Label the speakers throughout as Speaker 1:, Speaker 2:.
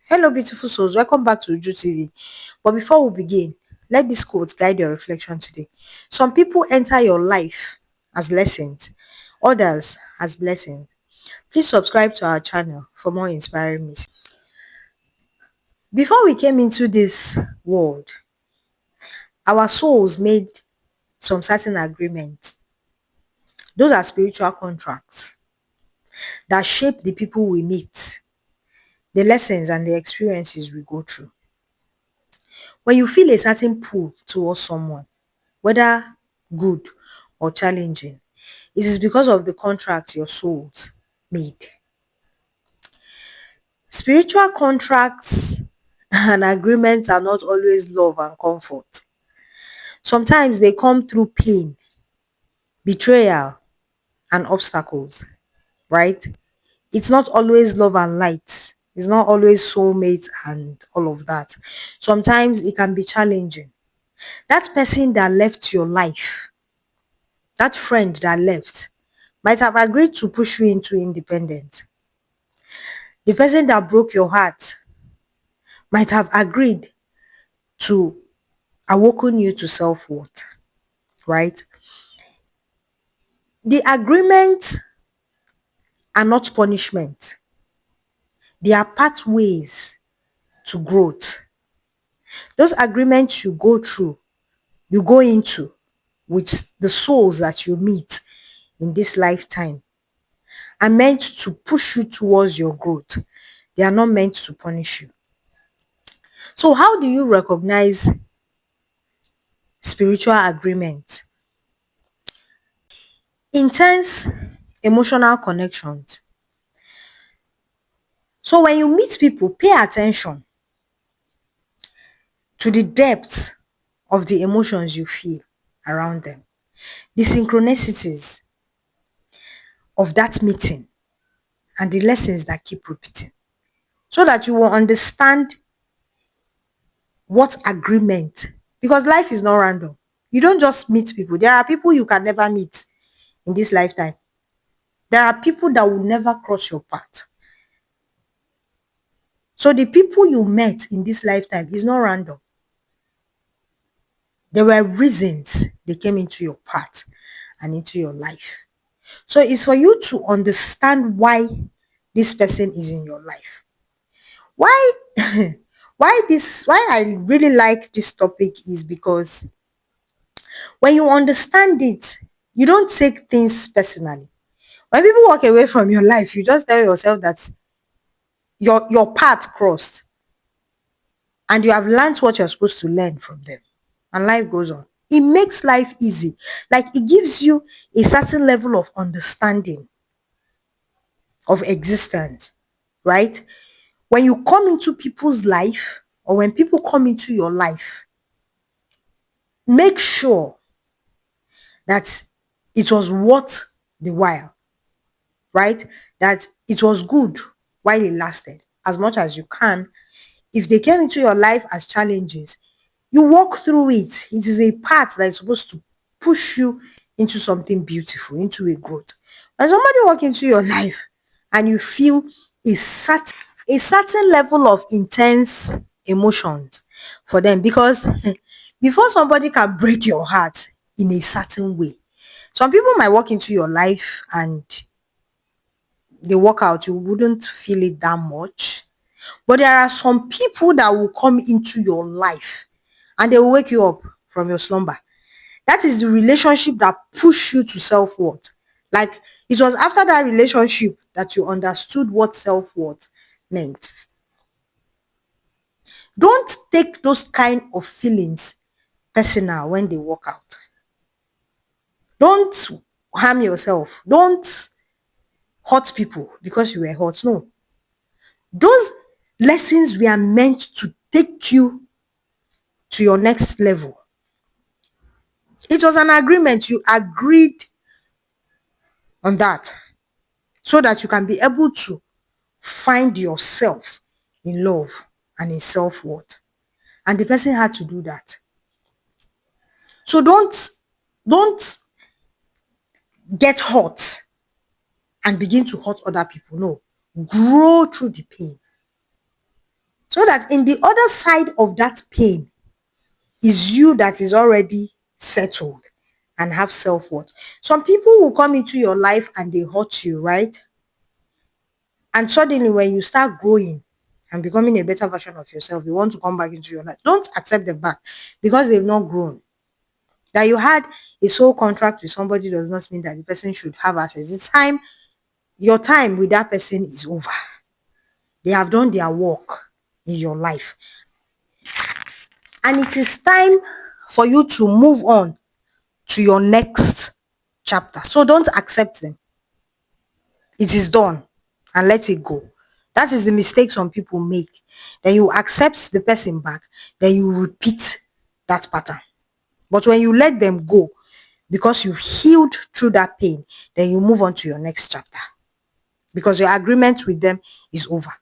Speaker 1: Hello, beautiful souls. Welcome back to Uju TV. But before we begin, let this quote guide your reflection today. Some people enter your life as lessons, others as blessings. Please subscribe to our channel for more inspiring messages. Before we came into this world, our souls made some certain agreements. Those are spiritual contracts that shape the people we meet, the lessons and the experiences we go through. When you feel a certain pull towards someone, whether good or challenging, it is because of the contract your souls made. Spiritual contracts and agreements are not always love and comfort. Sometimes they come through pain, betrayal, and obstacles, right? It's not always love and light. It's not always soulmate and all of that. Sometimes it can be challenging. That person that left your life, that friend that left, might have agreed to push you into independence. The person that broke your heart might have agreed to awaken you to self-worth, right? The agreements are not punishment. They are pathways to growth. Those agreements you go into with the souls that you meet in this lifetime are meant to push you towards your growth. They are not meant to punish you. So how do you recognize spiritual agreement? Intense emotional connections. So when you meet people, pay attention to the depth of the emotions you feel around them, the synchronicities of that meeting, and the lessons that keep repeating, so that you will understand what agreement, because life is not random. You don't just meet people. There are people you can never meet in this lifetime. There are people that will never cross your path. So the people you met in this lifetime is not random. There were reasons they came into your path and into your life. So it's for you to understand why this person is in your life. Why why I really like this topic is because when you understand it, you don't take things personally. When people walk away from your life, you just tell yourself that your path crossed and you have learned what you're supposed to learn from them, and life goes on. It makes life easy. Like, it gives you a certain level of understanding of existence, right? When you come into people's life, or when people come into your life, make sure that it was worth the while, right? That it was good while it lasted, as much as you can. If they came into your life as challenges, you walk through it. It is a path that is supposed to push you into something beautiful, into a growth. When somebody walk into your life and you feel a certain level of intense emotions for them, because before somebody can break your heart in a certain way, some people might walk into your life and they walk out, you wouldn't feel it that much. But there are some people that will come into your life and they will wake you up from your slumber. That is the relationship that push you to self-worth. Like, it was after that relationship that you understood what self-worth meant. Don't take those kind of feelings personal when they walk out. Don't harm yourself. Don't hurt people because you were hurt. No. Those lessons were meant to take you to your next level. It was an agreement. You agreed on that so that you can be able to find yourself in love and in self-worth. And the person had to do that. So don't get hurt and begin to hurt other people. No. Grow through the pain. So that in the other side of that pain is you that is already settled and have self-worth. Some people will come into your life and they hurt you, right? And suddenly when you start growing and becoming a better version of yourself, you want to come back into your life. Don't accept them back because they've not grown. That you had a soul contract with somebody does not mean that the person should have access. Your time with that person is over. They have done their work in your life. And it is time for you to move on to your next chapter. So don't accept them. It is done and let it go. That is the mistake some people make. Then you accept the person back, then you repeat that pattern. But when you let them go, because you've healed through that pain, then you move on to your next chapter. Because your agreement with them is over.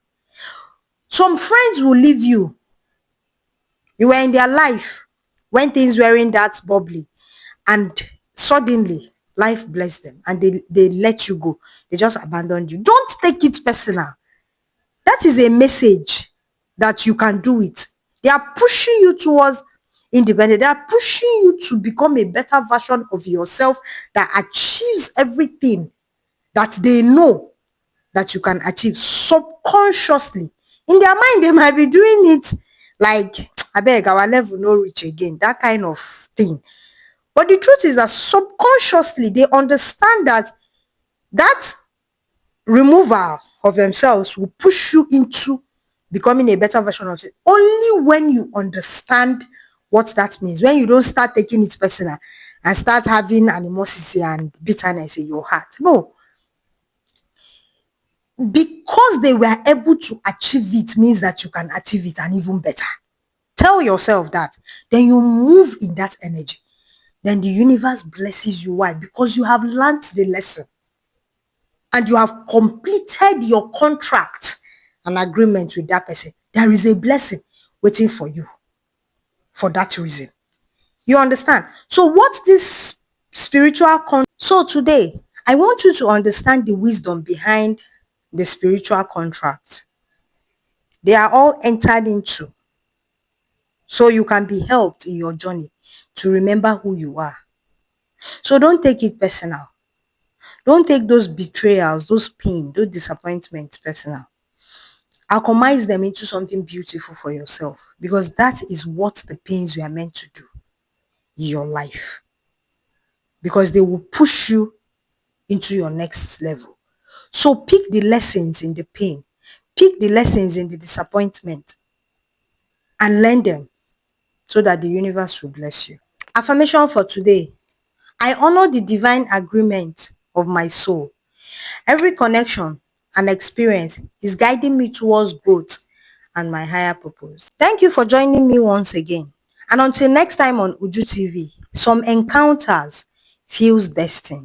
Speaker 1: Some friends will leave you. You were in their life when things weren't that bubbly, and suddenly life blessed them and they let you go. They just abandoned you. Don't take it personal. That is a message that you can do it. They are pushing you towards independence. They are pushing you to become a better version of yourself that achieves everything that they know that you can achieve subconsciously. In their mind, they might be doing it like, I beg, our level no reach again, that kind of thing. But the truth is that subconsciously, they understand that that removal of themselves will push you into becoming a better version of it. Only when you understand what that means, when you don't start taking it personal and start having animosity and bitterness in your heart. No, because they were able to achieve it means that you can achieve it and even better. Tell yourself that. Then you move in that energy. Then the universe blesses you. Why? Because you have learned the lesson and you have completed your contract and agreement with that person. There is a blessing waiting for you for that reason. You understand? So what this so today, I want you to understand the wisdom behind the spiritual contract. They are all entered into so you can be helped in your journey to remember who you are. So don't take it personal. Don't take those betrayals, those pain, those disappointments personal. Alchemize them into something beautiful for yourself, because that is what the pains we are meant to do in your life. Because they will push you into your next level. So pick the lessons in the pain, pick the lessons in the disappointment, and learn them so that the universe will bless you. Affirmation for today. I honor the divine agreement of my soul. Every connection and experience is guiding me towards growth and my higher purpose. Thank you for joining me once again. And until next time on Uju TV, some encounters feels destined.